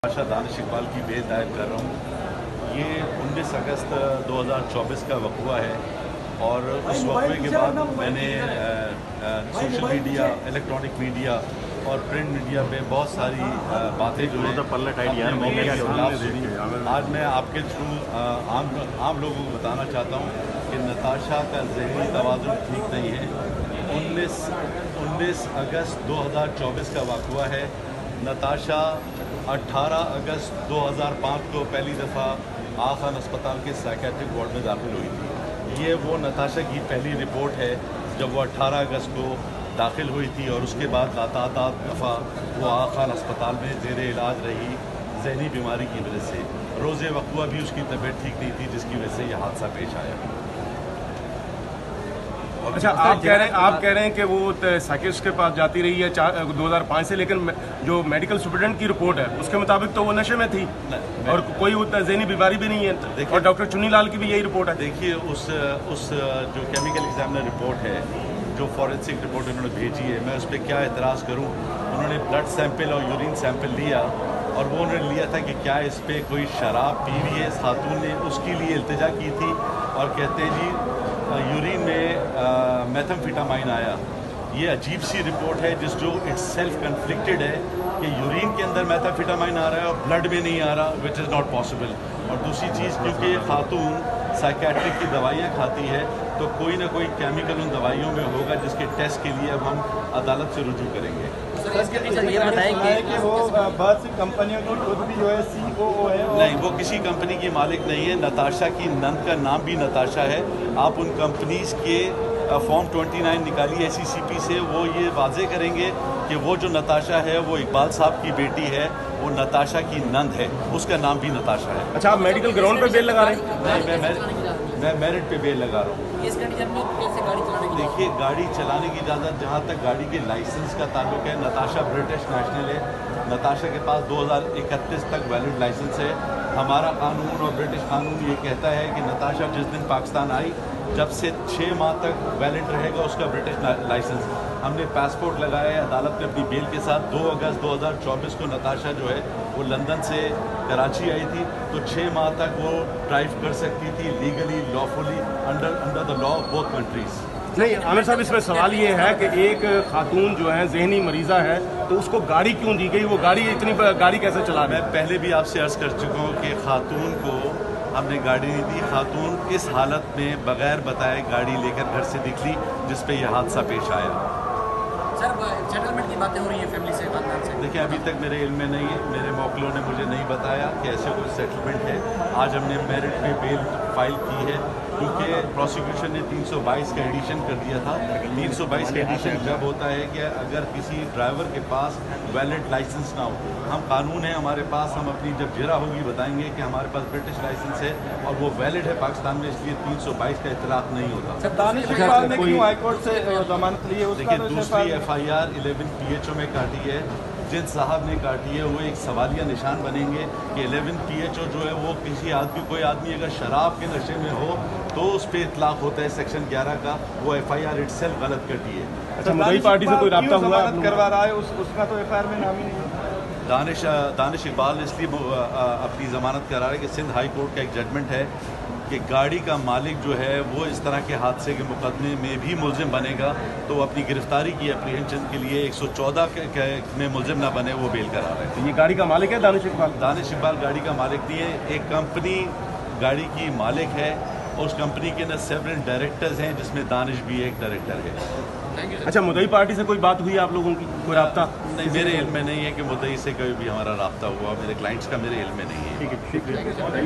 बादशाह दानिश इकबाल की बेल दायर कर रहा हूँ। ये 19 अगस्त 2024 का वक़्आ है और उस वक़्वे के बाद मैंने सोशल मीडिया, इलेक्ट्रॉनिक मीडिया और प्रिंट मीडिया पे बहुत सारी बातें जो है आज मैं आपके थ्रू आम लोगों को बताना चाहता हूँ कि नताशा का ज़हनी तवाज़ुन ठीक नहीं है। 19 अगस्त 2024 का वक़्वा है। नताशा 18 अगस्त 2005 को पहली दफ़ा आगा खान अस्पताल के साइकेट्रिक वार्ड में दाखिल हुई थी। ये वो नताशा की पहली रिपोर्ट है जब वो 18 अगस्त को दाखिल हुई थी और उसके बाद लगातार दफ़ा वो आगा खान अस्पताल में ज़ेर इलाज रही जहनी बीमारी की वजह से। रोज़े वक़्वा भी उसकी तबीयत ठीक नहीं थी जिसकी वजह से यह हादसा पेश आया। अच्छा, आप कह रहे हैं कि वो साइकियाट्रिस्ट के पास जाती रही है 2005 से, लेकिन जो मेडिकल सुपरिटेंडेंट की रिपोर्ट है उसके मुताबिक तो वो नशे में थी और कोई ज़हनी बीमारी भी नहीं है। और डॉक्टर चुन्नीलाल की भी यही रिपोर्ट है। देखिए, उस जो केमिकल एग्जामिनर रिपोर्ट है, जो फॉरेंसिक रिपोर्ट उन्होंने भेजी है, मैं उस पर क्या एतराज़ करूँ। उन्होंने ब्लड सैंपल और यूरिन सैंपल लिया और वो उन्होंने लिया था कि क्या इस पर कोई शराब पी हुई है इस खातून ने, उसके लिए इल्तिजा की थी और कहते हैं जी यूरिन में मेथाम्फेटामाइन आया। ये अजीब सी रिपोर्ट है जो इट्स सेल्फ कन्फ्लिक्टेड है कि यूरिन के अंदर मेथाम्फेटामाइन आ रहा है और ब्लड में नहीं आ रहा, विच इज़ नॉट पॉसिबल। और दूसरी चीज़, क्योंकि खातून साइकेट्रिक की दवाइयाँ खाती है तो कोई ना कोई केमिकल उन दवाइयों में होगा जिसके टेस्ट के लिए अब हम अदालत से रुजू करेंगे। ये बताएं कि वो बहुत सी कंपनियों की खुद भी जो है COO है। नहीं, वो किसी कंपनी की मालिक नहीं है। नताशा की नंद का नाम भी नताशा है। आप उन कंपनीज के फॉर्म 29 निकालिए SECP से, वो ये वाजे करेंगे कि वो जो नताशा है वो इकबाल साहब की बेटी है, वो नताशा की नंद है, उसका नाम भी नताशा है। अच्छा, आप मेडिकल ग्राउंड पे बेल लगा रहे हैं? नहीं, मैं मेरिट पे बेल लगा रहा हूँ। देखिए, गाड़ी चलाने की इजाज़त जहाँ तक गाड़ी के लाइसेंस का ताल्लुक है, नताशा ब्रिटिश नेशनल है। नताशा के पास 2031 तक वैलिड लाइसेंस है। हमारा कानून और ब्रिटिश कानून ये कहता है कि नताशा जिस दिन पाकिस्तान आई जब से 6 माह तक वैलिड रहेगा उसका ब्रिटिश लाइसेंस। हमने पासपोर्ट लगाया है अदालत में अपनी बेल के साथ। 2 अगस्त 2024 को नताशा जो है वो लंदन से कराची आई थी, तो 6 माह तक वो ड्राइव कर सकती थी legally, lawfully, under the law of both countries. नहीं आमिर साहब, इसमें सवाल ये है कि एक खातून जो है जहनी मरीज़ा है तो उसको गाड़ी क्यों दी गई? वो गाड़ी कैसे चला रही है? मैं पहले भी आपसे अर्ज़ कर चुका हूँ कि खातून को हमने गाड़ी नहीं दी। खातून इस हालत में बगैर बताए गाड़ी लेकर घर से निकली जिस पे यह हादसा पेश आया। सर, सेटलमेंट की बातें हो रही है फैमिली से, देखिए, अभी तक मेरे इल्म में नहीं है। मेरे मौकलों ने मुझे नहीं बताया कि ऐसे कोई सेटलमेंट है। आज हमने मेरिट पे बेल फाइल की है क्योंकि प्रोसिक्यूशन ने 322 का एडिशन कर दिया था। 322 का एडिशन जब होता है कि अगर किसी ड्राइवर के पास वैलिड लाइसेंस ना हो, हम कानून है हमारे पास, हम अपनी जब जिरा होगी बताएंगे कि हमारे पास ब्रिटिश लाइसेंस है और वो वैलिड है पाकिस्तान में, इसलिए 322 का इतलाक नहीं होता। दानिश इकबाल ने क्यों हाईकोर्ट से जमानत ली है? देखिए, दूसरी FIR 11 PHO में काटी है। जिन साहब ने काटी है वो एक सवालिया निशान बनेंगे कि 11 PHO जो है वो किसी आदमी, कोई आदमी अगर शराब के नशे में हो तो उस पर इतलाक होता है सेक्शन 11 का। वो FIR इटसेल्फ गलत करती है। अच्छा, मुद्दई पार्टी से कोई राब्ता हुआ करवा रहा है? उसका तो FIR में नाम ही नहीं है। दानिश इकबाल इसलिए अपनी ज़मानत करा रहा है कि सिंध हाई कोर्ट का एक जजमेंट है कि गाड़ी का मालिक जो है वो इस तरह के हादसे के मुकदमे में भी मुलजिम बनेगा तो वो अपनी गिरफ्तारी की एप्रीहेंशन के लिए 114 में मुलजिम ना बने, वो बेल करा रहे हैं। तो ये गाड़ी का मालिक है दानिश इकबाल? दानिश इकबाल गाड़ी का मालिक नहीं है। एक कंपनी गाड़ी की मालिक है और उस कंपनी के ना सेवरल डायरेक्टर्स हैं जिसमें दानिश भी एक डायरेक्टर है। अच्छा, मुद्दई पार्टी से कोई बात हुई आप लोगों की? कोई राब्ता? नहीं, मेरे इल्म में नहीं है कि मुद्दई से कोई भी हमारा राब्ता हुआ। मेरे क्लाइंट्स का मेरे इल्म में नहीं है। ठीक है।